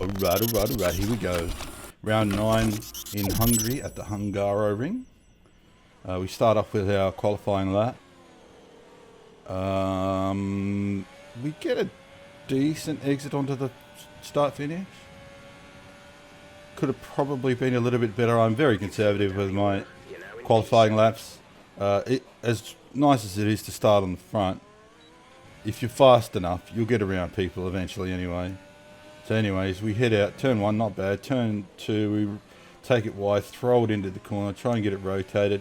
Alright, here we go. Round 9 in Hungary at the Hungaro ring. We start off with our qualifying lap. We get a decent exit onto the start finish. Could have probably been a little bit better. I'm very conservative with my qualifying laps. As nice as it is to start on the front, if you're fast enough, you'll get around people eventually anyway. So anyways, we head out. Turn 1, not bad. Turn 2, we take it wide, throw it into the corner, try and get it rotated.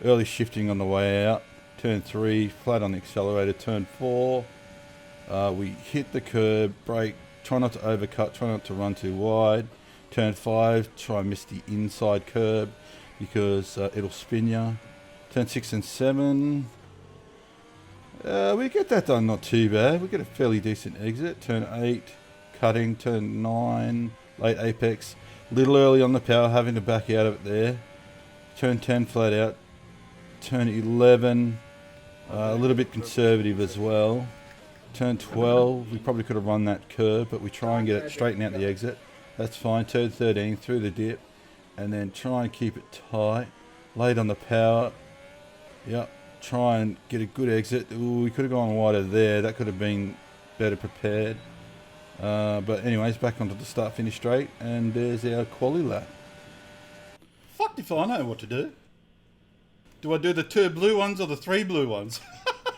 Early shifting on the way out. Turn 3, flat on the accelerator. Turn 4, we hit the curb, brake, try not to overcut, try not to run too wide. Turn 5, try and miss the inside curb because it'll spin you. Turn 6 and 7, we get that done not too bad. We get a fairly decent exit. Turn 8, cutting. Turn 9, late apex. Little early on the power, having to back out of it there. Turn 10, flat out. Turn 11, a little bit conservative as well. Turn 12, we probably could have run that curve, but we try and get it straighten out the exit. That's fine. Turn 13, through the dip, and then try and keep it tight. Late on the power. Yep. Try and get a good exit. Ooh, we could have gone wider there. That could have been better prepared. But anyways, back onto the start finish straight, and there's our quali lap. Fuck if I know what to do. Do I do the 2 blue ones or the 3 blue ones?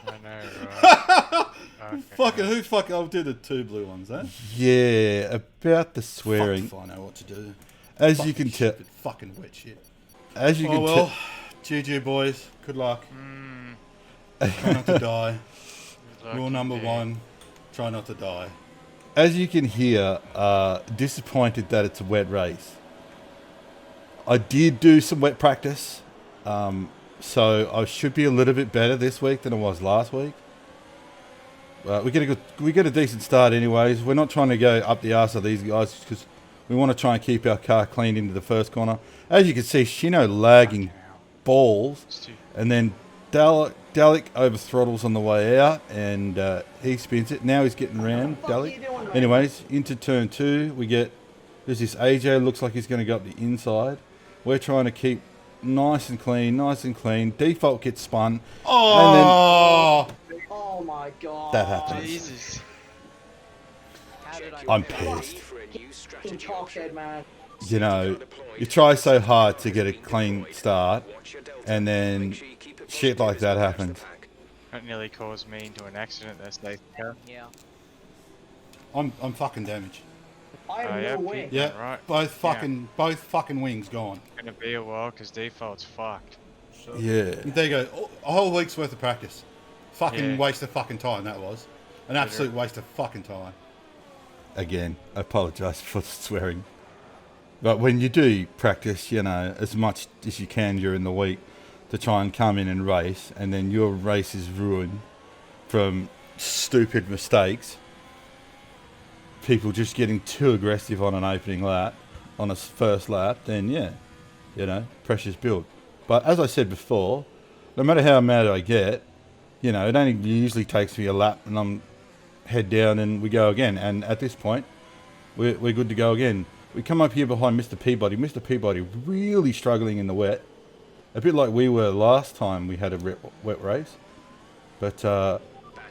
I know, right? Okay. I'll do the 2 blue ones, eh? Yeah, about the swearing. Fuck if I know what to do. As Fucking you can tell, stupid fucking wet shit. as you Oh can well, GG boys. Good luck. Try not to die. Rule number 1: try not to die. as you can hear, disappointed that it's a wet race. I did do some wet practice, so I should be a little bit better this week than I was last week. We get a decent start anyways. We're not trying to go up the arse of these guys because we want to try and keep our car clean into the first corner. As you can see, Shino lagging balls, and then Dalek over throttles on the way out, and he spins it. Now he's getting round, Dalek. Anyways, into turn 2, there's this AJ, looks like he's going to go up the inside. We're trying to keep nice and clean. Default gets spun. Oh! Oh my god. That happens. Jesus. I'm pissed. Fucking cockhead, man. You know, you try so hard to get a clean start, and then shit like that happens. That nearly caused me into an accident there, Steve. Yeah. I'm fucking damaged. I have yeah, no wing. Pete. Yeah, Right. both fucking wings gone. Gonna be a while because default's fucked. Yeah. There you go. A whole week's worth of practice. Fucking Yeah. waste of fucking time that was. An absolute waste of fucking time. Again, I apologise for the swearing. But when you do practice, you know, as much as you can during the week to try and come in and race, and then your race is ruined from stupid mistakes, people just getting too aggressive on an opening lap, on a first lap, then yeah, you know, pressure's built. But as I said before, no matter how mad I get, you know, it only usually takes me a lap and I'm head down and we go again. And at this point, we're good to go again. We come up here behind Mr. Peabody. Mr. Peabody really struggling in the wet. A bit like we were last time we had a wet race. But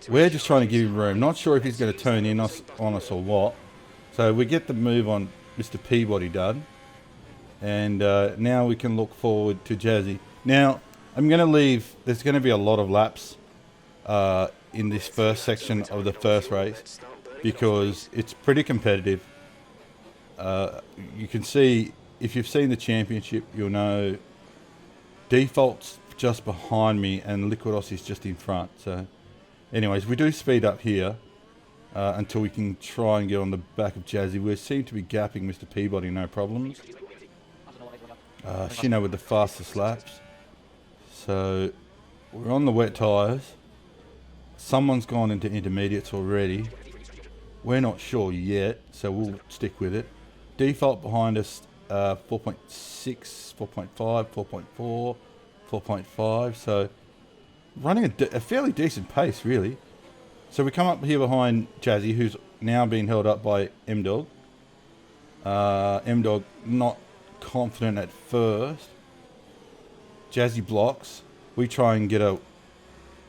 we're just trying to give him room. Not sure if he's going to turn in on us or what. So we get the move on Mr. Peabody done. And now we can look forward to Jazzy. Now, I'm going to leave. There's going to be a lot of laps in this first section of the first race because it's pretty competitive. You can see, if you've seen the championship, you'll know Default's just behind me and Liquidos is just in front. So anyways, we do speed up here until we can try and get on the back of Jazzy. We seem to be gapping Mr. Peabody, no problems. Shino with the fastest laps. So we're on the wet tyres. Someone's gone into intermediates already. We're not sure yet, so we'll stick with it. Default behind us, 4.6, 4.5, 4.4, 4.5. So running a fairly decent pace, really. So we come up here behind Jazzy, who's now being held up by M-Dog. M-Dog not confident at first. Jazzy blocks. We try and get to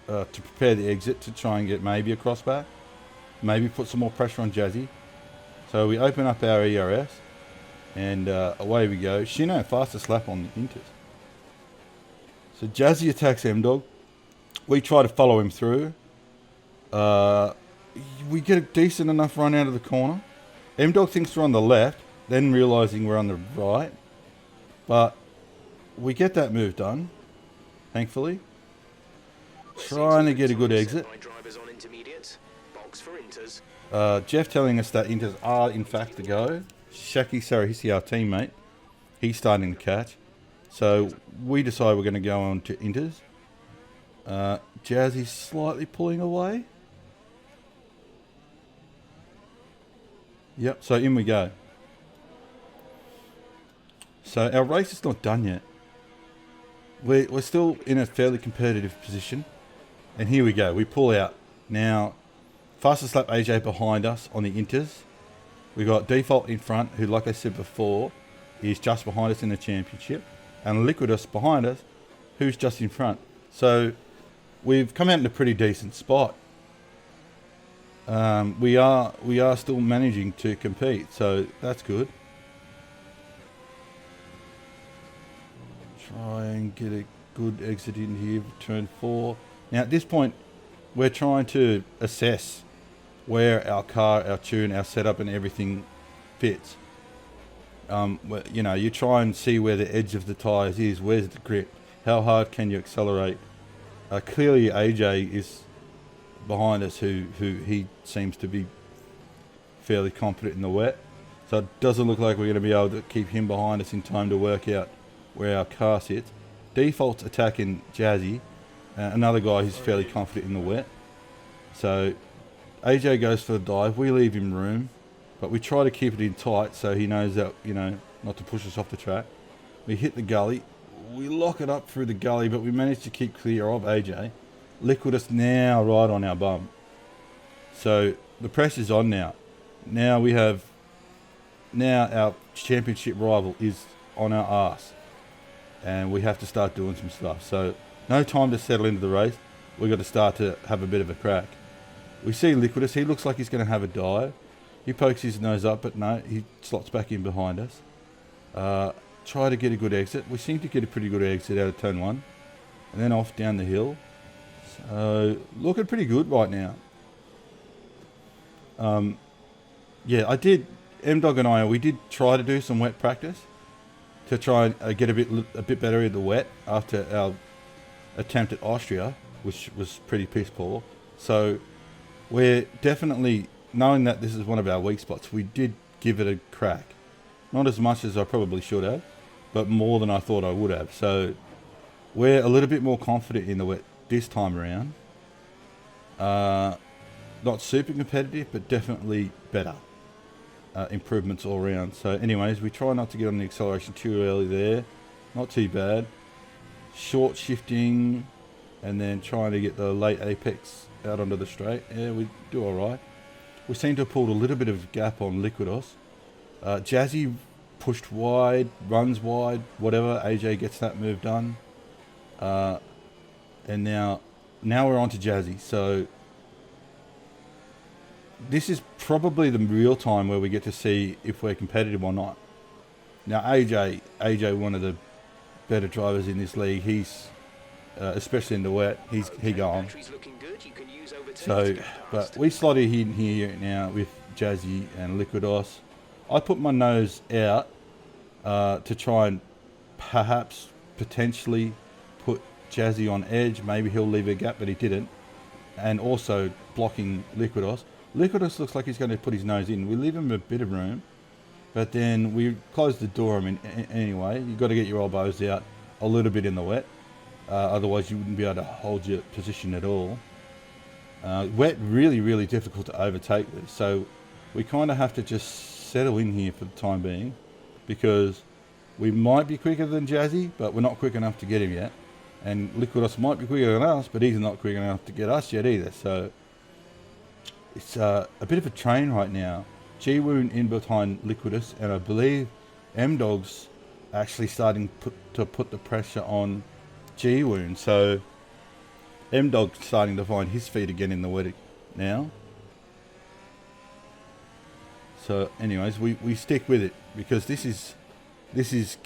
prepare the exit to try and get maybe a crossback. Maybe put some more pressure on Jazzy. So we open up our ERS and away we go. Shino, fastest lap on the Inters. So Jazzy attacks M-Dog. We try to follow him through. We get a decent enough run out of the corner. M-Dog thinks we're on the left, then realising we're on the right. But we get that move done, thankfully. Trying to get a good exit. Jeff telling us that Inters are in fact the go. Shaki Sarahisi, our teammate, he's starting to catch. So we decide we're going to go on to Inters. Jazzy's slightly pulling away. Yep, so in we go. So our race is not done yet. We're still in a fairly competitive position. And here we go, we pull out. Now, fastest lap AJ behind us on the Inters. We got Default in front, who, like I said before, is just behind us in the championship. And Liquidus behind us, who's just in front. So we've come out in a pretty decent spot. We are still managing to compete, so that's good. Try and get a good exit in here for turn 4. Now at this point, we're trying to assess where our car, our tune, our setup and everything fits. You know, you try and see where the edge of the tyres is, where's the grip, how hard can you accelerate. Clearly AJ is behind us, who he seems to be fairly confident in the wet. So it doesn't look like we're going to be able to keep him behind us in time to work out where our car sits. Default's attacking Jazzy, another guy who's fairly confident in the wet. So AJ goes for the dive, we leave him room, but we try to keep it in tight so he knows that, you know, not to push us off the track. We hit the gully, we lock it up through the gully, but we manage to keep clear of AJ. Liquidus now right on our bum. So the pressure's on now. Now our championship rival is on our arse. And we have to start doing some stuff. So no time to settle into the race. We've got to start to have a bit of a crack. We see Liquidus. He looks like he's going to have a dive. He pokes his nose up, but no, he slots back in behind us. Try to get a good exit. We seem to get a pretty good exit out of turn 1. And then off down the hill. So looking pretty good right now. Yeah, M-Dog and we did try to do some wet practice to try and get a bit better in the wet after our attempt at Austria, which was pretty piss poor. So we're definitely, knowing that this is one of our weak spots, we did give it a crack. Not as much as I probably should have, but more than I thought I would have. So we're a little bit more confident in the wet this time around. Not super competitive, but definitely better. Improvements all around. So anyways, we try not to get on the acceleration too early there. Not too bad. Short shifting and then trying to get the late apex out onto the straight. Yeah, we do alright. We seem to have pulled a little bit of gap on Liquidos. Jazzy pushed wide, runs wide, whatever. AJ gets that move done. And now we're on to Jazzy. So this is probably the real time where we get to see if we're competitive or not. Now AJ, one of the better drivers in this league. He's especially in the wet. He gone. So, but we slot in here now with Jazzy and Liquidos. I put my nose out to try and potentially put Jazzy on edge. Maybe he'll leave a gap, but he didn't. And also blocking Liquidos. Liquidus looks like he's going to put his nose in. We leave him a bit of room, but then we close the door. I mean, anyway, you've got to get your elbows out a little bit in the wet. Otherwise, you wouldn't be able to hold your position at all. Wet, really, really difficult to overtake this. So we kind of have to just settle in here for the time being, because we might be quicker than Jazzy, but we're not quick enough to get him yet. And Liquidus might be quicker than us, but he's not quick enough to get us yet either. So it's a bit of a train right now. G-Woon in behind Liquidus, and I believe M-Dog's actually starting to put the pressure on G-Woon. So M-Dog's starting to find his feet again in the wet now. So anyways, we stick with it because this is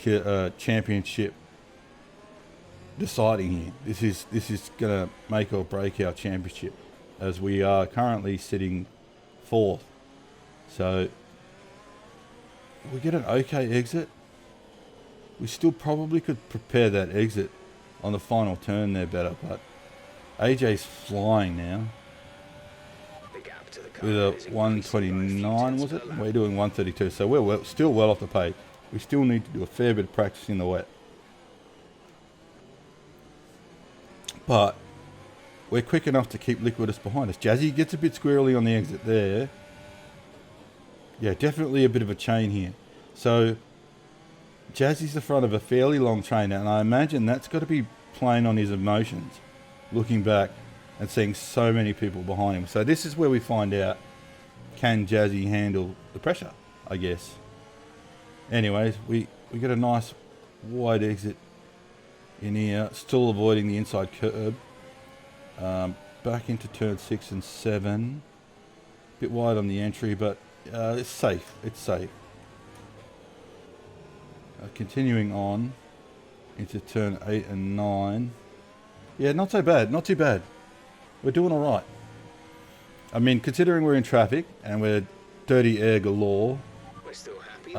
championship deciding here. This is gonna make or break our championship, as we are currently sitting 4th. So we get an okay exit. We still probably could prepare that exit on the final turn there better, but AJ's flying now with a 129, was it? We're doing 132, so we're still well off the pace. We still need to do a fair bit of practice in the wet. But we're quick enough to keep Liquidus behind us. Jazzy gets a bit squirrely on the exit there. Yeah, definitely a bit of a chain here. So Jazzy's the front of a fairly long chain, and I imagine that's got to be playing on his emotions, looking back and seeing so many people behind him. So this is where we find out, can Jazzy handle the pressure, I guess. Anyways, we get a nice wide exit in here, still avoiding the inside curb. Back into turn 6 and 7. Bit wide on the entry, but it's safe. It's safe. Continuing on into turn 8 and 9. Yeah, not so bad. Not too bad. We're doing all right. I mean, considering we're in traffic and we're dirty air galore, We're still happy.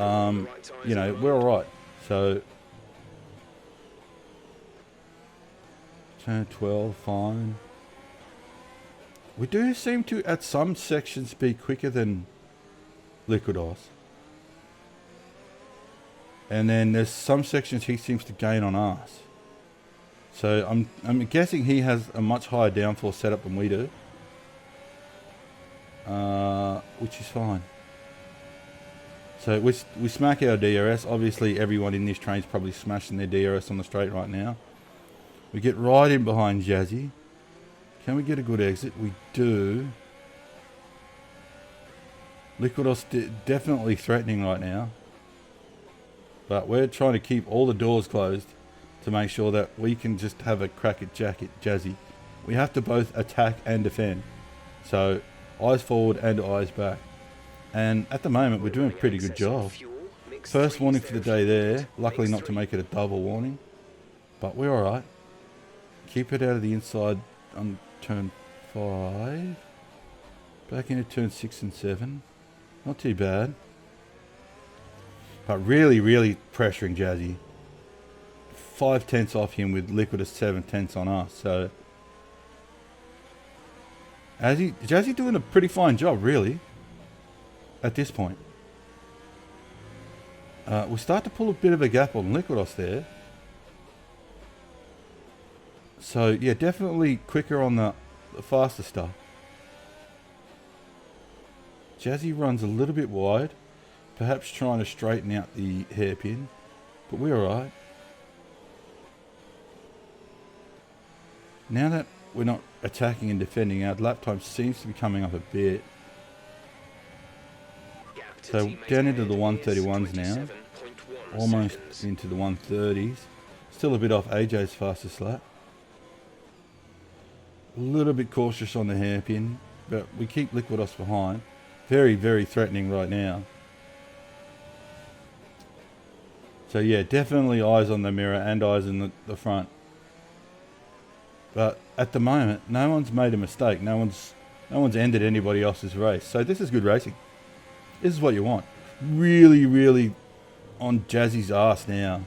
you know, we're all right. So turn 12, fine. We do seem to, at some sections, be quicker than Liquidos. And then there's some sections he seems to gain on us. So I'm guessing he has a much higher downforce setup than we do. Which is fine. So we smack our DRS. Obviously everyone in this train's probably smashing their DRS on the straight right now. We get right in behind Jazzy. Can we get a good exit? We do. Liquidos definitely threatening right now. But we're trying to keep all the doors closed to make sure that we can just have a crack at Jazzy. We have to both attack and defend. So eyes forward and eyes back. And at the moment we're doing a pretty good job. First warning for the day there. Luckily not to make it a double warning. But we're alright. Keep it out of the inside on turn 5. Back into turn 6 and 7. Not too bad. But really, really pressuring Jazzy. 5 tenths off him with Liquidus 7 tenths on us. So Jazzy doing a pretty fine job, really, at this point. We start to pull a bit of a gap on Liquidos there. So yeah, definitely quicker on the faster stuff. Jazzy runs a little bit wide. Perhaps trying to straighten out the hairpin. But we're alright. Now that we're not attacking and defending, our lap time seems to be coming up a bit. So down into the 131s now. Almost into the 130s. Still a bit off AJ's fastest lap. A little bit cautious on the hairpin. But we keep Liquidos behind. Very, very threatening right now. So yeah, definitely eyes on the mirror and eyes in the front. But at the moment, no one's made a mistake. No one's ended anybody else's race. So this is good racing. This is what you want. Really, really on Jazzy's ass now.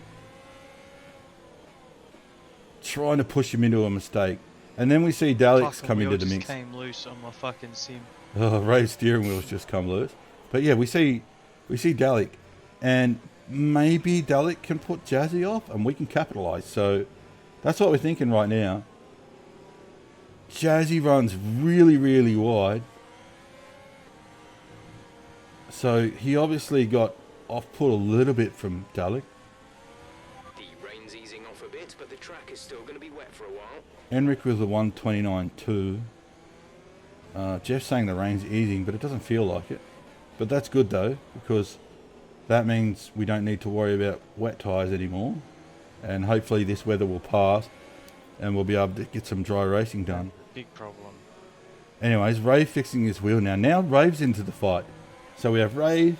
Trying to push him into a mistake. And then we see Daleks come into the mix. Came loose on my fucking sim. Oh, Ray's steering wheel's just come loose. But yeah, we see Dalek, and maybe Dalek can put Jazzy off, and we can capitalise. So that's what we're thinking right now. Jazzy runs really, really wide. So he obviously got off-put a little bit from Dalek. The rain's easing off a bit, but the track is still going to be wet for a while. Enric with the 129.2. Jeff's saying the rain's easing, but it doesn't feel like it. But that's good though, because that means we don't need to worry about wet tyres anymore. And hopefully this weather will pass and we'll be able to get some dry racing done. Big problem. Anyways, Rave fixing his wheel now. Now Rave's into the fight. So we have Rave,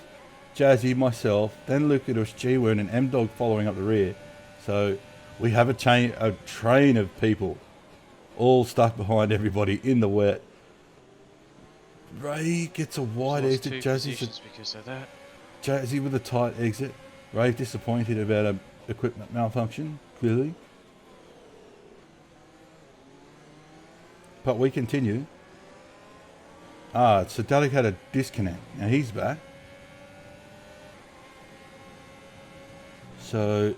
Jazzy, myself, then Lucas, G-Wern and M-Dog following up the rear. So we have a train of people all stuck behind everybody in the wet. Ray gets a wide Lost exit. two Jazzy's positions because of that. Jazzy with a tight exit. Rave disappointed about a equipment malfunction, clearly. But we continue. So Dalek had a disconnect. Now he's back. So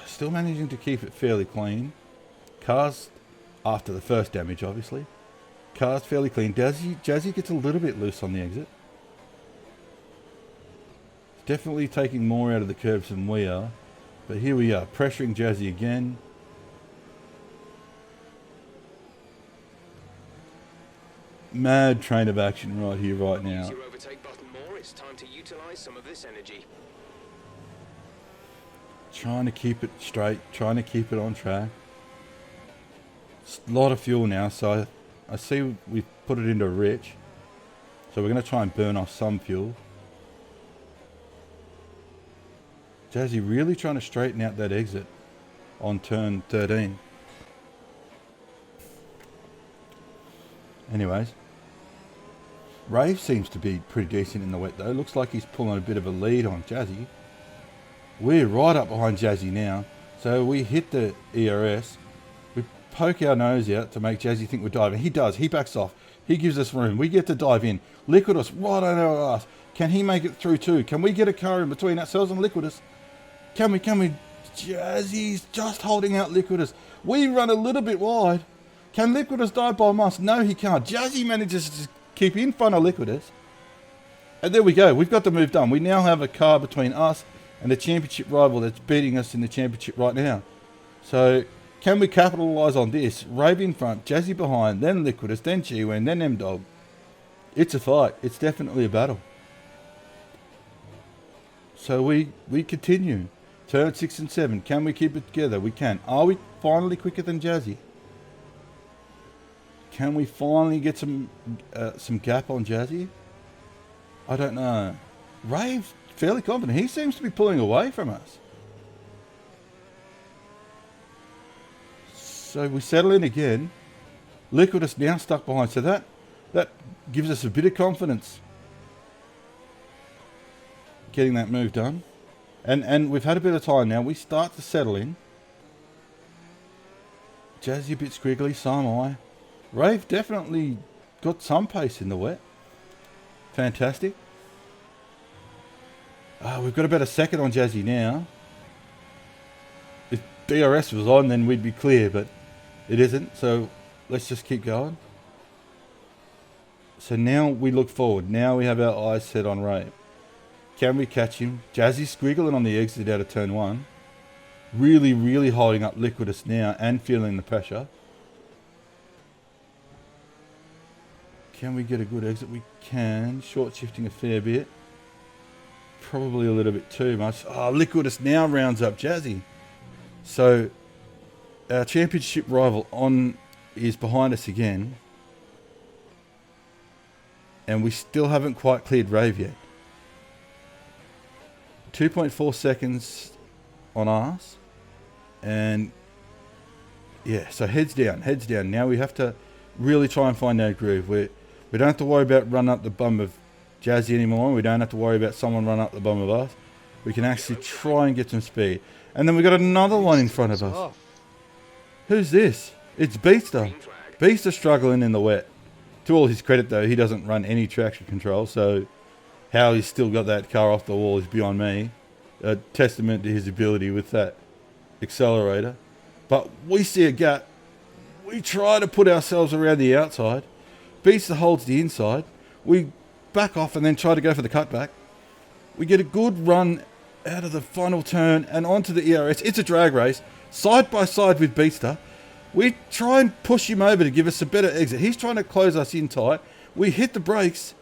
still managing to keep it fairly clean. Cars, after the first damage obviously. Cars fairly clean. Jazzy gets a little bit loose on the exit. Definitely taking more out of the curbs than we are. But here we are, pressuring Jazzy again. Mad train of action right here, right now. Use your overtake button more. It's time to utilize some of this energy. Trying to keep it straight, trying to keep it on track. It's a lot of fuel now, so I see we put it into rich. So we're going to try and burn off some fuel. Jazzy really trying to straighten out that exit on turn 13. Anyways, Rave seems to be pretty decent in the wet though. Looks like he's pulling a bit of a lead on Jazzy. We're right up behind Jazzy now. So we hit the ERS. We poke our nose out to make Jazzy think we're diving. He does. He backs off. He gives us room. We get to dive in. Liquidus right on our ass. Can he make it through too? Can we get a car in between ourselves and Liquidus? Can we? Jazzy's just holding out Liquidus. We run a little bit wide. Can Liquidus dive by us? No, he can't. Jazzy manages to keep in front of Liquidus. And there we go. We've got the move done. We now have a car between us and the championship rival that's beating us in the championship right now. So, can we capitalise on this? Rave in front, Jazzy behind, then Liquidus, then G-Wen, then M-Dog. It's a fight. It's definitely a battle. So we continue. Turn 6 and 7. Can we keep it together? We can. Are we finally quicker than Jazzy? Can we finally get some gap on Jazzy? I don't know. Rave's fairly confident. He seems to be pulling away from us. So we settle in again. Liquidus now stuck behind. So that gives us a bit of confidence. Getting that move done. And we've had a bit of time now. We start to settle in. Jazzy a bit squiggly, so am I. Rave definitely got some pace in the wet. Fantastic. We've got about a second on Jazzy now. If DRS was on, then we'd be clear, but it isn't. So let's just keep going. So now we look forward. Now we have our eyes set on Rave. Can we catch him? Jazzy squiggling on the exit out of turn 1. Really, really holding up Liquidus now and feeling the pressure. Can we get a good exit? We can. Short shifting a fair bit. Probably a little bit too much. Liquidus now rounds up Jazzy. So our championship rival is behind us again. And we still haven't quite cleared Rave yet. 2.4 seconds on us. And yeah, so heads down. Now we have to really try and find our groove. We don't have to worry about running up the bum of Jazzy anymore. We don't have to worry about someone running up the bum of us. We can actually try and get some speed. And then we got another one in front of us. Who's this? It's Beaster. Beaster struggling in the wet. To all his credit though, he doesn't run any traction control, so how he's still got that car off the wall is beyond me. A testament to his ability with that accelerator. But we see a gap. We try to put ourselves around the outside. Beaster holds the inside. We back off and then try to go for the cutback. We get a good run out of the final turn and onto the ERS. It's a drag race, side by side with Beaster. We try and push him over to give us a better exit. He's trying to close us in tight. We hit the brakes.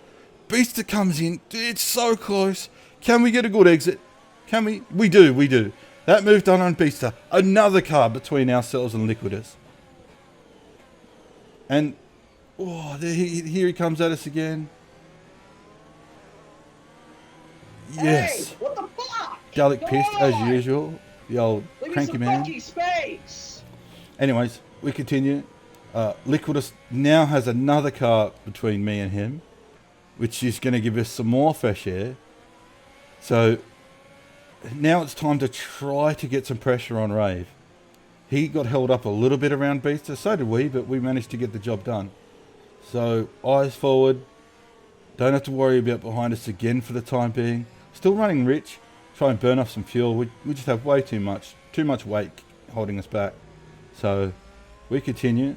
Beaster comes in. It's so close. Can we get a good exit? Can we? We do, we do. That move done on Beaster. Another car between ourselves and Liquidus. And, oh, here he comes at us again. Yes. Hey, what the fuck? Gallic Come pissed, as on! usual. The old Leave me cranky some man. fucking space! Anyways, we continue. Liquidus now has another car between me and him, which is going to give us some more fresh air. So now it's time to try to get some pressure on Rave. He got held up a little bit around Beaster, so did we, but we managed to get the job done. So eyes forward. Don't have to worry about behind us again for the time being. Still running rich. Try and burn off some fuel. We just have way too much weight holding us back. So we continue.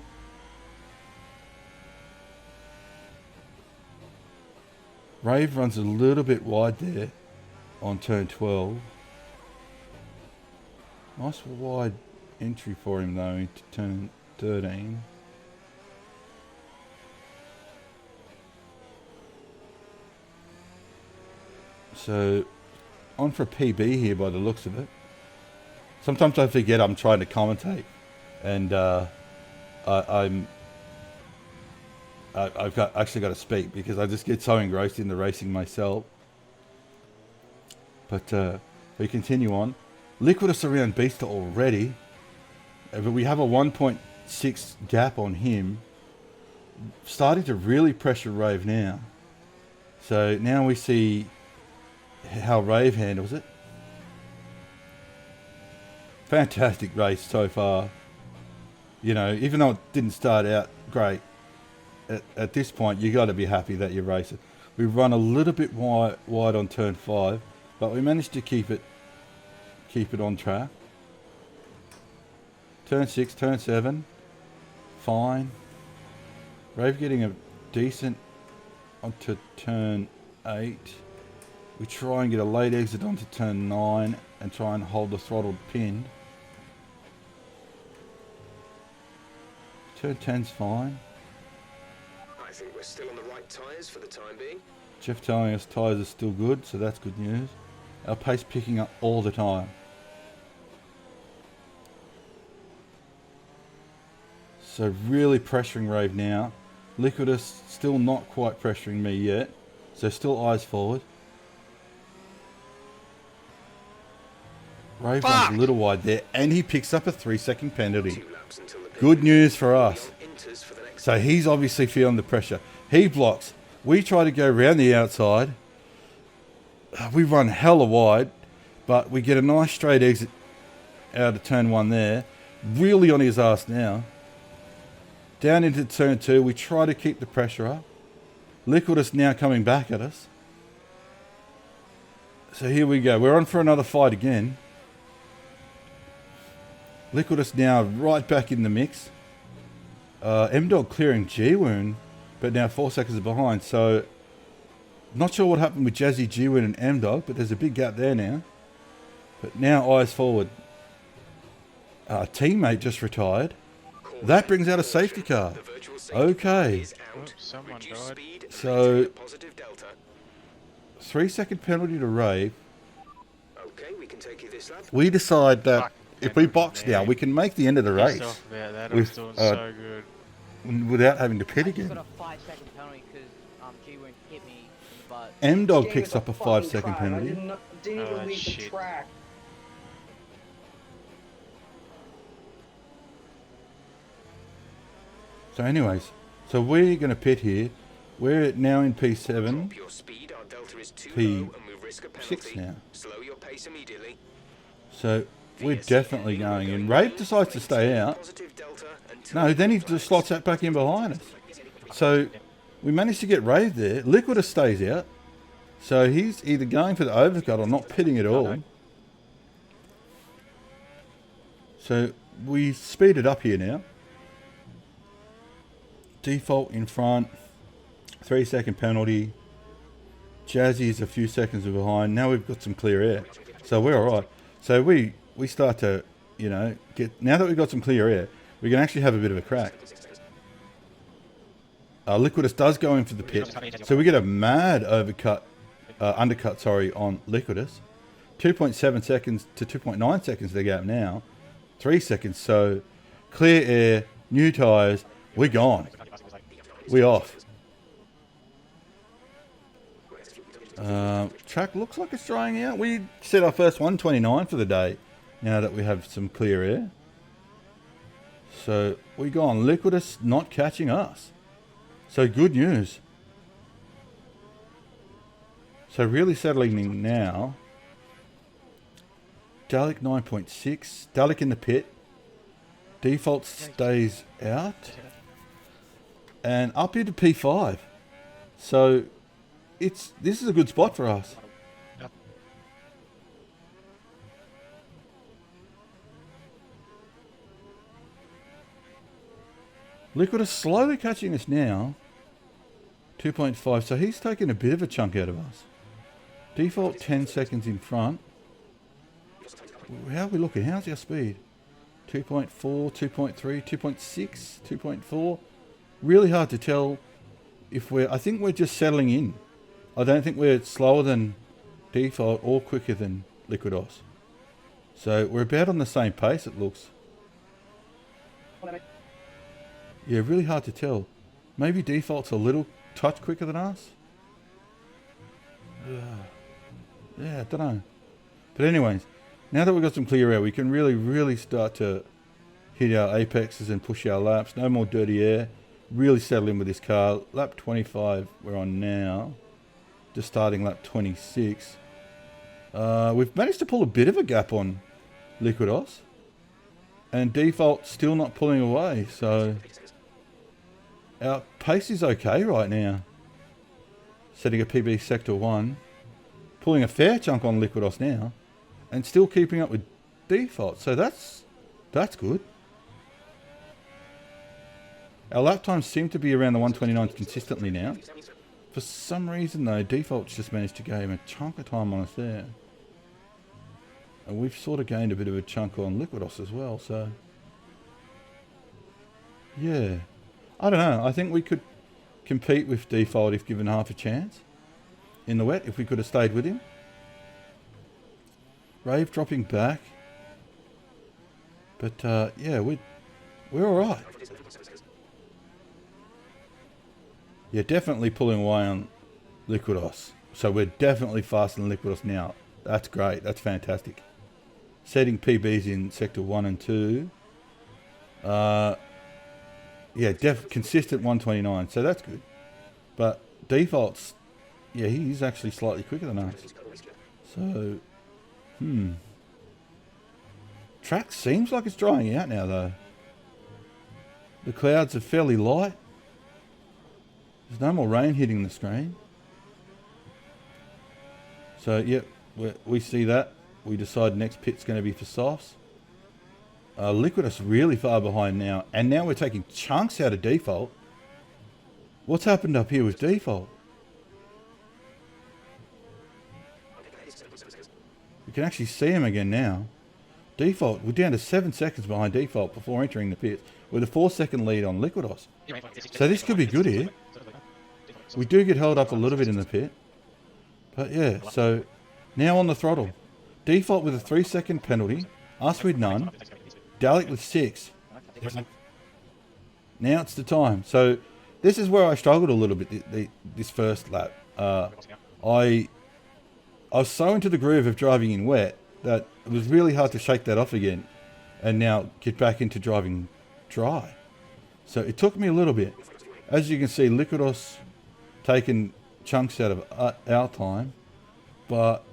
Rave runs a little bit wide there on turn 12. Nice wide entry for him though into turn 13. So on for a PB here by the looks of it. Sometimes I forget I'm trying to commentate, and I've actually got to speak because I just get so engrossed in the racing myself. But we continue on. Liquidus around Beaster already, but we have a 1.6 gap on him. Starting to really pressure Rave now. So now we see how Rave handles it. Fantastic race so far. You know, even though it didn't start out great, at this point you got to be happy that you race it. We run a little bit wide on turn 5, but we managed to keep it on track. Turn 6, turn 7, fine. Rave getting a decent onto turn 8. We try and get a late exit onto turn 9 and try and hold the throttle pinned. Turn 10's fine. I think we're still on the right tyres for the time being. Jeff telling us tyres are still good, so that's good news. Our pace picking up all the time. So really pressuring Rave now. Liquidus still not quite pressuring me yet, so still eyes forward. Rave runs a little wide there, and he picks up a 3-second penalty. Good news for us. So he's obviously feeling the pressure. He blocks. We try to go around the outside. We run hella wide, but we get a nice straight exit out of turn 1 there. Really on his ass now. Down into turn 2, we try to keep the pressure up. Liquidus now coming back at us. So here we go. We're on for another fight again. Liquidus now right back in the mix. M-Dog clearing G-Woon, but now 4 seconds behind. So, not sure what happened with Jazzy, G-Woon and M-Dog, but there's a big gap there now. But now eyes forward. Our teammate just retired. That brings out a safety car. Okay. Oops, someone died. So, 3-second penalty to Rave. Okay, we can take you this lap. We decide that Fuck, if we box now, we can make the end of the Pissed race off about that. I with, was doing so good. without having to pit I just again. got a 5-second penalty because G-Wing hit me in the butt. M-Dog Game picks was up a fucking 5-second crime. penalty. Didn't Oh, even leave the shit. track. So anyways, so we're going to pit here. We're now in P7, Drop your speed. Our delta is too P6 low and we risk a penalty. now. Slow your pace immediately. So we're definitely going in. Rave decides to stay out. Positive delta until No, then he just slots that back in behind us. So we managed to get Rave there. Liquidus stays out. So he's either going for the overcut or not pitting at all. So we speed it up here now. Default in front. 3-second penalty. Jazzy is a few seconds behind. Now we've got some clear air. So we're alright. So we start to, you know, now that we've got some clear air, we can actually have a bit of a crack. Liquidus does go in for the pit. So we get a mad undercut, on Liquidus. 2.7 seconds to 2.9 seconds the gap now. 3 seconds. So clear air, new tyres, we're gone. We off. Track looks like it's drying out. We set our first 129 for the day now that we have some clear air. So we gone. Liquidus not catching us. So good news. So really settling in now. Dalek 9.6. Dalek in the pit. Default stays out. And up into P5. So this is a good spot for us. Liquid is slowly catching us now. 2.5, so he's taking a bit of a chunk out of us. Default 10 seconds in front. How are we looking? How's our speed? 2.4, 2.3, 2.6, 2.4. Really hard to tell if I think we're just settling in. I don't think we're slower than default or quicker than Liquidos. So we're about on the same pace, it looks. Yeah, really hard to tell. Maybe default's a little touch quicker than us. Yeah, I don't know. But anyways, now that we've got some clear air, we can really start to hit our apexes and push our laps. No more dirty air. Really settle in with this car. Lap 25 we're on now. Just starting lap 26. We've managed to pull a bit of a gap on Liquidos. And default still not pulling away, so our pace is okay right now. Setting a PB sector 1. Pulling a fair chunk on Liquidos now. And still keeping up with default. So that's good. Our lap times seem to be around the 129s consistently now. For some reason though, default's just managed to gain a chunk of time on us there. And we've sort of gained a bit of a chunk on Liquidos as well, so yeah. I don't know. I think we could compete with default if given half a chance in the wet, if we could have stayed with him. Rave dropping back. But yeah, we're alright. Yeah, definitely pulling away on Liquidos. So we're definitely faster than Liquidos now. That's great. That's fantastic. Setting PBs in sector 1 and 2. Yeah, consistent 129, so that's good. But default's, yeah, he's actually slightly quicker than us. So, track seems like it's drying out now though. The clouds are fairly light. There's no more rain hitting the screen. So, yep, we see that. We decide next pit's going to be for softs. Liquidus really far behind now. And now we're taking chunks out of default. What's happened up here with default? We can actually see him again now. Default, we're down to 7 seconds behind default before entering the pit, with a 4-second lead on Liquidos. So this could be good here. We do get held up a little bit in the pit. But yeah, so now on the throttle. Default with a 3-second penalty. Us with none. Dalek with 6. Now it's the time. So this is where I struggled a little bit this first lap. I was so into the groove of driving in wet that it was really hard to shake that off again and now get back into driving dry. So it took me a little bit. As you can see, Liquidos taking chunks out of our time, but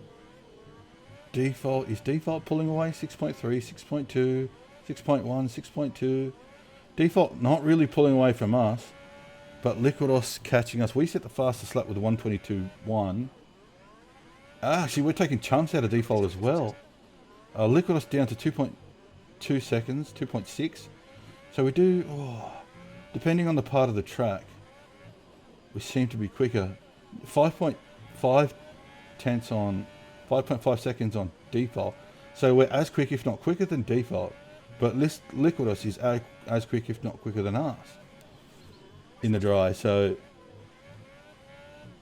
is default pulling away 6.3, 6.2, 6.1, 6.2. Default not really pulling away from us, but Liquidos catching us. We set the fastest lap with a 122.1. Actually, we're taking chunks out of default as well. Liquidos down to 2.2 seconds, 2.6. So we do, depending on the part of the track, we seem to be quicker. 5.5 tenths on, 5.5 seconds on default. So we're as quick, if not quicker than default. But Liquidos is as quick, if not quicker than us. in the dry. So,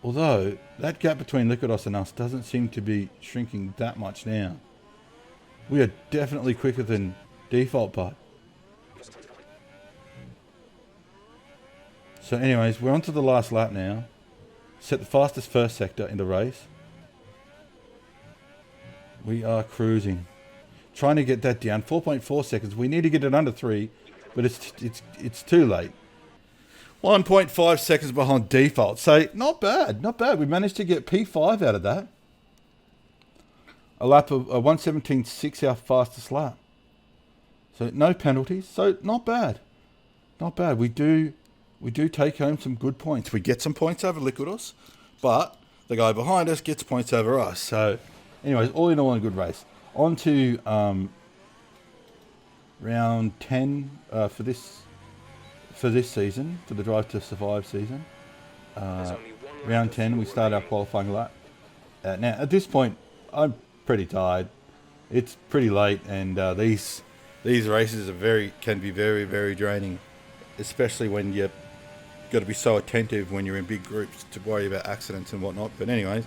although that gap between Liquidos and us doesn't seem to be shrinking that much now, we are definitely quicker than default pod. So anyways, we're on to the last lap now. Set the fastest first sector in the race. We are cruising. Trying to get that down. 4.4 seconds. We need to get it under 3, but it's too late. 1.5 seconds behind default. So not bad, not bad. We managed to get P5 out of that. A lap of 1:17.6, our fastest lap. So no penalties. So not bad, not bad. We do take home some good points. We get some points over Liquidos, but the guy behind us gets points over us. So, anyways, all in all, a good race. On to round 10 for this season, for the Drive to Survive season. Round 10, we start our qualifying lap. Now, at this point, I'm pretty tired. It's pretty late, and these races can be very, very draining, especially when you've got to be so attentive when you're in big groups to worry about accidents and whatnot. But anyways,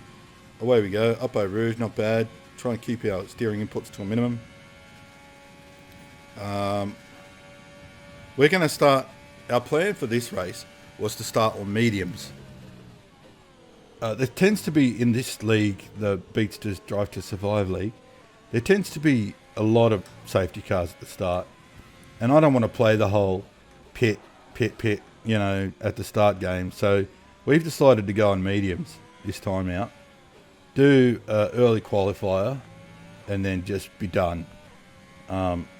away we go. Up Eau Rouge, not bad. Try and keep our steering inputs to a minimum. We're going to start. Our plan for this race was to start on mediums. There tends to be, in this league, the Beatsters Drive to Survive League, there tends to be a lot of safety cars at the start. And I don't want to play the whole pit, at the start game. So we've decided to go on mediums this time out. Do early qualifier and then just be done.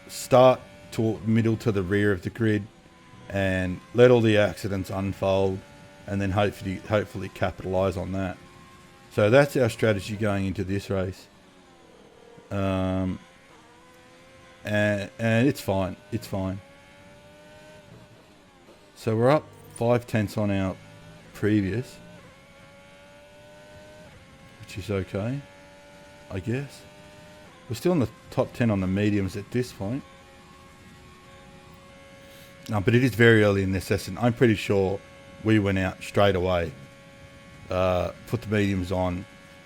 Start to middle to the rear of the grid and let all the accidents unfold, and then hopefully capitalise on that. So that's our strategy going into this race. And it's fine. It's fine. So we're up 5/10 on our previous, which is okay, I guess. We're still in the top 10 on the mediums at this point. No, but it is very early in this session. I'm pretty sure we went out straight away, put the mediums on,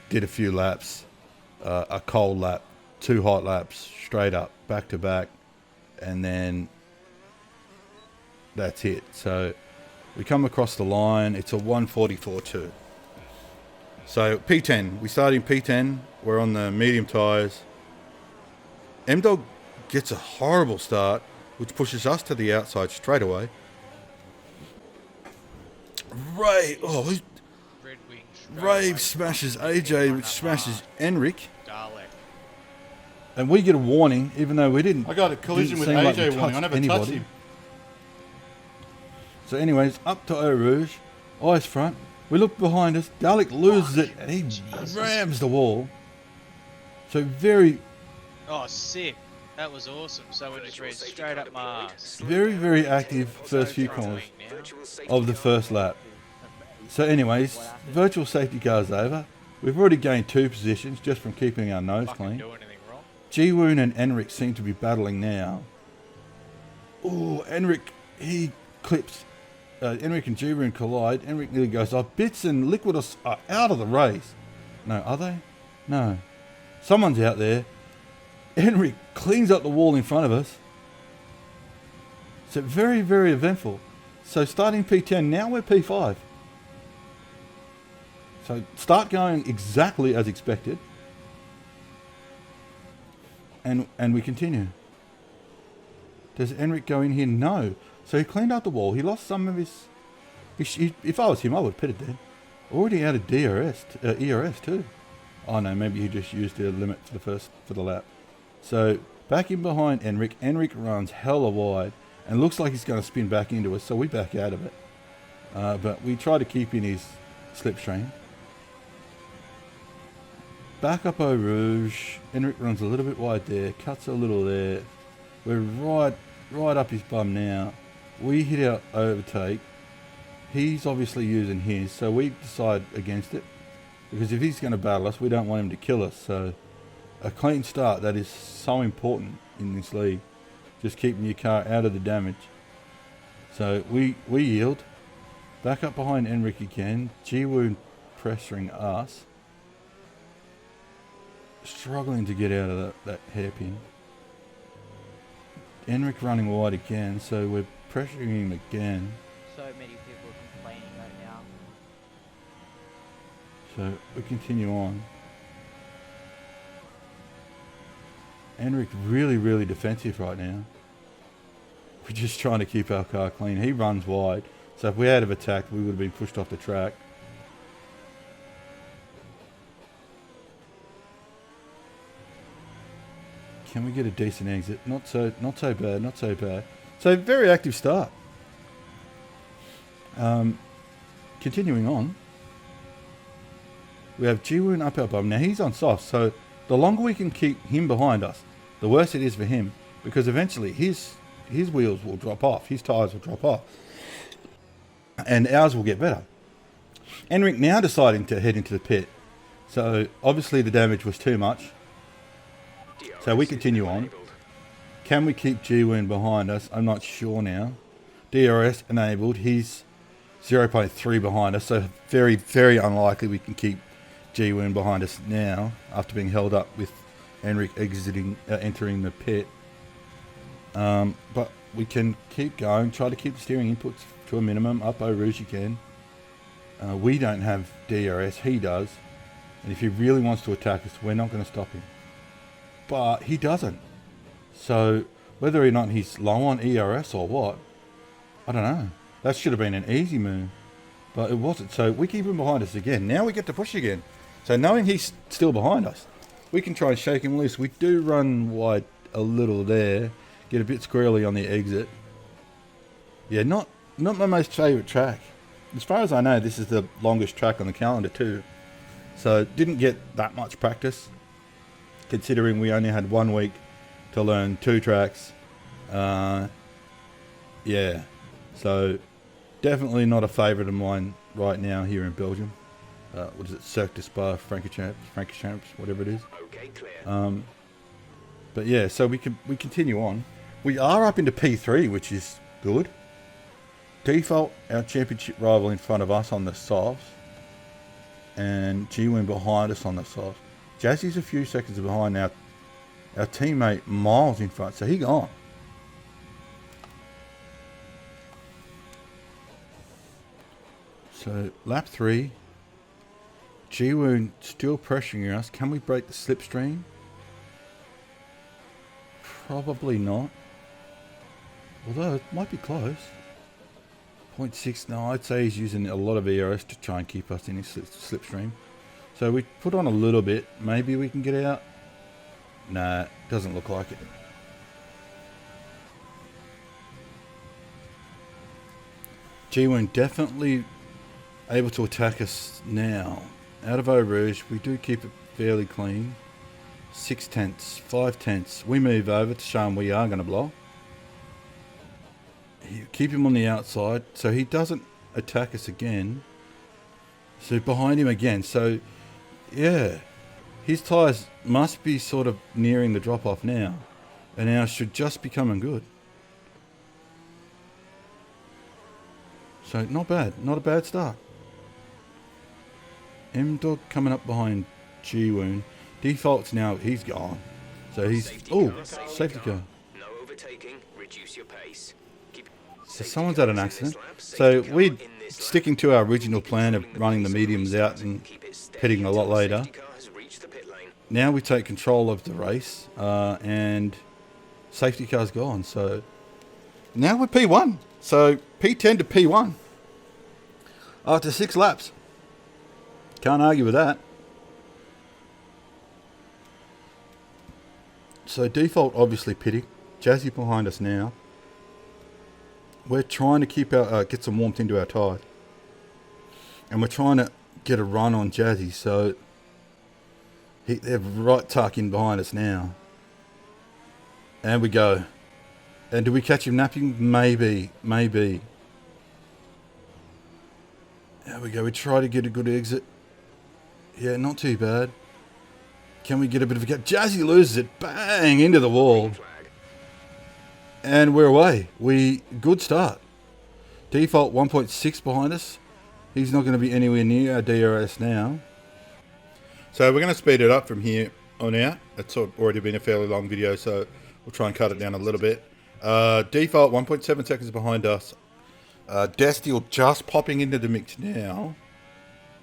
did a few laps, a cold lap, 2 hot laps, straight up, back to back, and then that's it. So we come across the line. It's a 1:44.2. So P10, we start in P10. We're on the medium tyres. M-Dog gets a horrible start, which pushes us to the outside straight away. Ray, Red Wing. Rave smashes AJ, which smashes Enric. Dalek. And we get a warning, even though we didn't. I got a collision with didn't seem like AJ we warning. I touched never touched him. So anyways, up to Eau Rouge, eyes front. We look behind us. Dalek loses it and he rams the wall. So very, Oh, sick. That was awesome. So we just ran straight up my ass. very, very active first few corners of the first lap. So anyways, virtual safety car's over. We've already gained 2 positions just from keeping our nose Fucking clean. do anything wrong. Jiwoon and Enric seem to be battling now. Oh, Enric, he clips. Enric and Jiwoon collide. Enric nearly goes off. Bits and Liquidos are out of the race. No, are they? No. Someone's out there. Enric cleans up the wall in front of us. So very, very eventful. So starting P10, now we're P5. So start going exactly as expected. And we continue. Does Enric go in here? No. So he cleaned up the wall. He lost some of his... if I was him, I would have pitted there. Already out of ERS too. Oh no, maybe he just used the limit for the lap. So back in behind Enric. Enric runs hella wide and looks like he's going to spin back into us, so we back out of it. But we try to keep in his slipstream. Back up Eau Rouge. Enric runs a little bit wide there, cuts a little there. We're right up his bum now. We hit our overtake. He's obviously using his, so we decide against it. Because if he's going to battle us, we don't want him to kill us. So a clean start, that is so important in this league. Just keeping your car out of the damage. So we yield. Back up behind Enric again. Jiwoo pressuring us. Struggling to get out of that hairpin. Enric running wide again, so we're pressuring him again. So many people are complaining right now. So we continue on. Enric really, really defensive right now. We're just trying to keep our car clean. He runs wide, so if we had have attacked, we would have been pushed off the track. Can we get a decent exit? Not so bad, not so bad. So very active start. Continuing on, we have Jiwoo up our bum. Now he's on soft, so the longer we can keep him behind us, the worse it is for him, because eventually his wheels will drop off, his tyres will drop off, and ours will get better. Enric now deciding to head into the pit, so obviously the damage was too much. So we continue on. Can we keep Jiwoo behind us? I'm not sure now. DRS enabled. He's 0.3 behind us, so very, very unlikely we can keep Jiwoo behind us now after being held up with Enric entering the pit. But we can keep going, try to keep the steering inputs to a minimum. Up Eau Rouge again. We don't have DRS, he does. And if he really wants to attack us, we're not going to stop him. But he doesn't. So whether or not he's low on ERS or what, I don't know. That should have been an easy move, but it wasn't. So we keep him behind us again. Now we get to push again. So knowing he's still behind us, we can try and shake him loose. We do run wide a little there, get a bit squirrely on the exit. Yeah, not my most favourite track. As far as I know, this is the longest track on the calendar too. So didn't get that much practice, considering we only had 1 week to learn 2 tracks. Yeah, so definitely not a favourite of mine right now here in Belgium. What is it, Cirque du Spa, Francorchamps, whatever it is. Okay, clear. But yeah, so we continue on. We are up into P3, which is good. Default, our championship rival in front of us on the softs, and Jiwoo behind us on the softs. Jazzy's a few seconds behind our teammate miles in front, so he gone. So lap 3, Jiwoo still pressuring us. Can we break the slipstream? Probably not. Although it might be close. 0.6, no, I'd say he's using a lot of ERS to try and keep us in his slipstream. So we put on a little bit. Maybe we can get out. Nah, doesn't look like it. Jiwoo definitely able to attack us now. Out of Eau Rouge, we do keep it fairly clean. 6 tenths, 5 tenths. We move over to show him we are going to blow. Keep him on the outside so he doesn't attack us again. So behind him again. So yeah, his tyres must be sort of nearing the drop off now, and ours should just be coming good. So not bad, not a bad start. M-Dog coming up behind Jiwoo. Defaults now, he's gone. So he's, safety car. No overtaking, reduce your pace. So someone's had an accident. So we're sticking to our original plan of running the mediums out and pitting a lot later. Now we take control of the race, and safety car's gone. So now we're P1. So P10 to P1 after 6 laps. Can't argue with that. So default obviously pitting. Jazzy behind us now. We're trying to keep our get some warmth into our tyre, and we're trying to get a run on Jazzy. So they're right tuck in behind us now, and we go. And do we catch him napping? Maybe. There we go. We try to get a good exit. Yeah, not too bad. Can we get a bit of a gap? Jazzy loses it. Bang! Into the wall. And we're away. Good start. Default 1.6 behind us. He's not going to be anywhere near our DRS now. So we're going to speed it up from here on out. It's already been a fairly long video, so we'll try and cut it down a little bit. Default 1.7 seconds behind us. Destiel just popping into the mix now.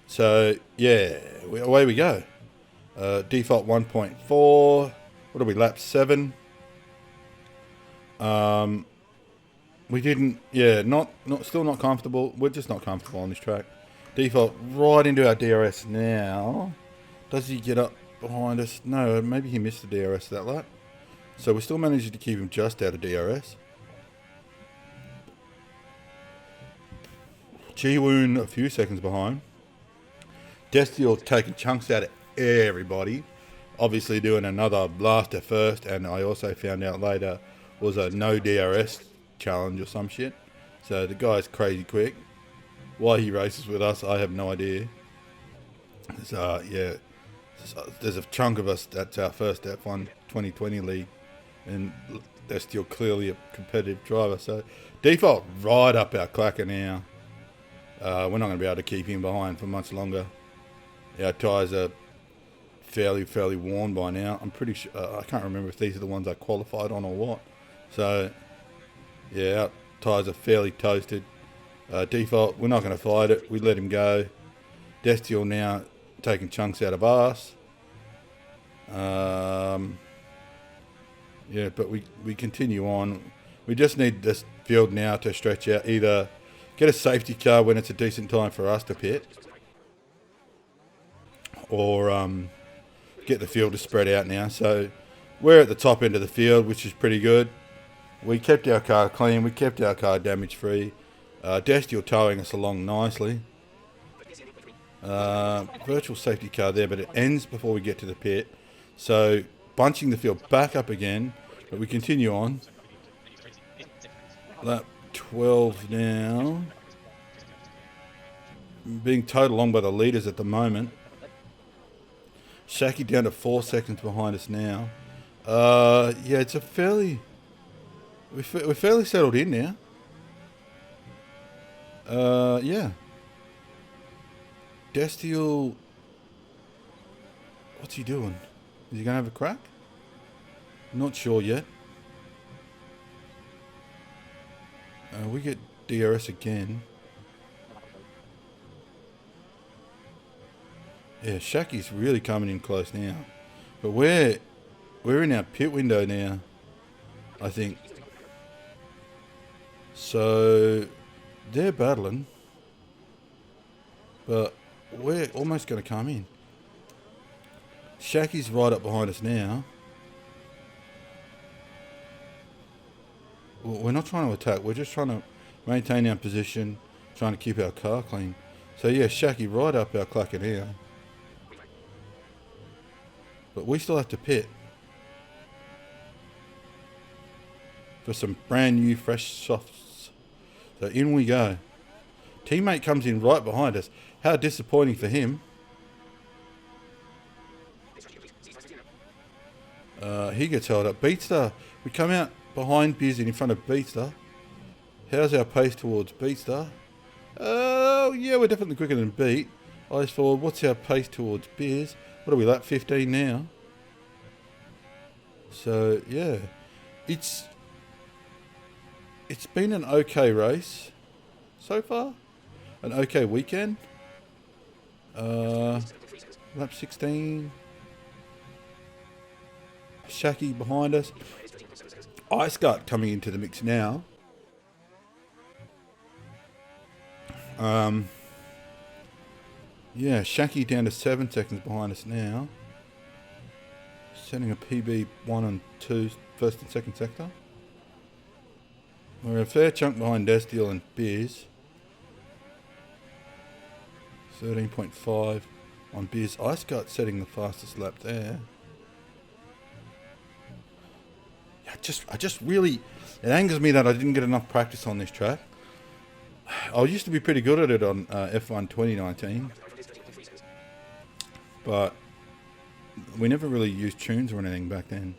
So yeah, away we go. Default 1.4. What are we, lap 7? We didn't, yeah, still not comfortable. We're just not comfortable on this track. Default right into our DRS now. Does he get up behind us? No, maybe he missed the DRS that lap. So we're still managing to keep him just out of DRS. Jiwoon a few seconds behind. Destiel taking chunks out of everybody. Obviously doing another blaster first, and I also found out later was a no DRS challenge or some shit. So the guy's crazy quick. Why he races with us, I have no idea. So yeah, there's a chunk of us that's our first F1 2020 league, and they're still clearly a competitive driver. So default right up our clacker now. We're not going to be able to keep him behind for much longer. Our tyres are fairly worn by now. I'm pretty sure, I can't remember if these are the ones I qualified on or what. So yeah, our tyres are fairly toasted. Default, we're not going to fight it. We let him go. Destiel now taking chunks out of us. Yeah, but we continue on. We just need this field now to stretch out. Either get a safety car when it's a decent time for us to pit, or get the field to spread out now. So we're at the top end of the field, which is pretty good. We kept our car clean. We kept our car damage free. Destiel towing us along nicely. Virtual safety car there, but it ends before we get to the pit. So bunching the field back up again, but we continue on. Lap 12 now. Being towed along by the leaders at the moment. Shaki down to 4 seconds behind us now. Yeah, it's a fairly... We're fairly settled in now. Yeah. Destiel... What's he doing? Is he going to have a crack? Not sure yet. We get DRS again. Yeah, Shaki's really coming in close now. But we're in our pit window now, I think. So they're battling, but we're almost going to come in. Shaki's right up behind us now. Well, we're not trying to attack. We're just trying to maintain our position, trying to keep our car clean. So yeah, Shaki right up our clacker now. But we still have to pit for some brand new fresh softs. So in we go. Teammate comes in right behind us. How disappointing for him. He gets held up. Beatster, we come out behind Biz and in front of Beatster. How's our pace towards Beatster? Oh, yeah, we're definitely quicker than Beat. Eyes forward. What's our pace towards Biz? What are we, lap 15 now? So, yeah. It's been an okay race so far. An okay weekend. Lap 16. Shaki behind us. Ice Gut coming into the mix now. Yeah, Shaki down to 7 seconds behind us now. Setting a PB 1 and 2, first and second sector. We're a fair chunk behind Destiel and Biz. 13.5 on Biz. Ice Gut setting the fastest lap there. I just really, it angers me that I didn't get enough practice on this track. I used to be pretty good at it on F1 2019, but we never really used tunes or anything back then.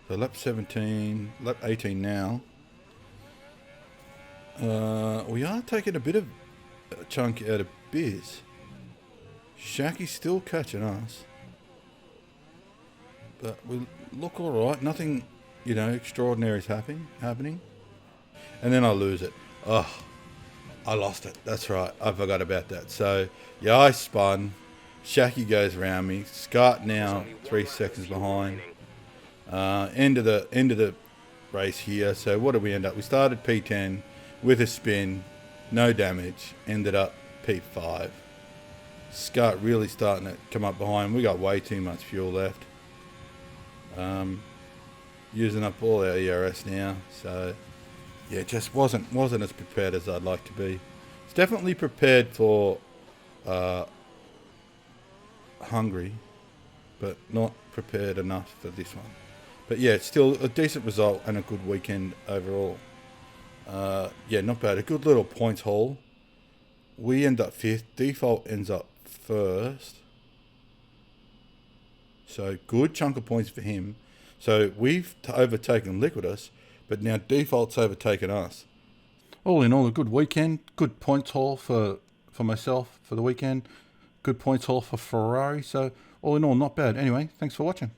So lap 17, lap 18 now. We are taking a bit of a chunk out of Biz. Shacky's still catching us. But we look alright. Nothing, you know, extraordinary is happening. And then I lose it. Oh, I lost it. That's right. I forgot about that. So, yeah, I spun. Shacky goes around me. Scott now 3 seconds behind. End of the race here. So what did we end up? We started P10 with a spin, no damage. Ended up P5. Scott really starting to come up behind. We got way too much fuel left. Using up all our ERS now. So yeah, it just wasn't as prepared as I'd like to be. It's definitely prepared for Hungary, but not prepared enough for this one. But yeah, it's still a decent result and a good weekend overall. Yeah, not bad. A good little points haul. We end up 5th. Default ends up 1st. So good chunk of points for him. So we've overtaken Liquidus, but now Default's overtaken us. All in all, a good weekend. Good points haul for myself for the weekend. Good points haul for Ferrari. So all in all, not bad. Anyway, thanks for watching.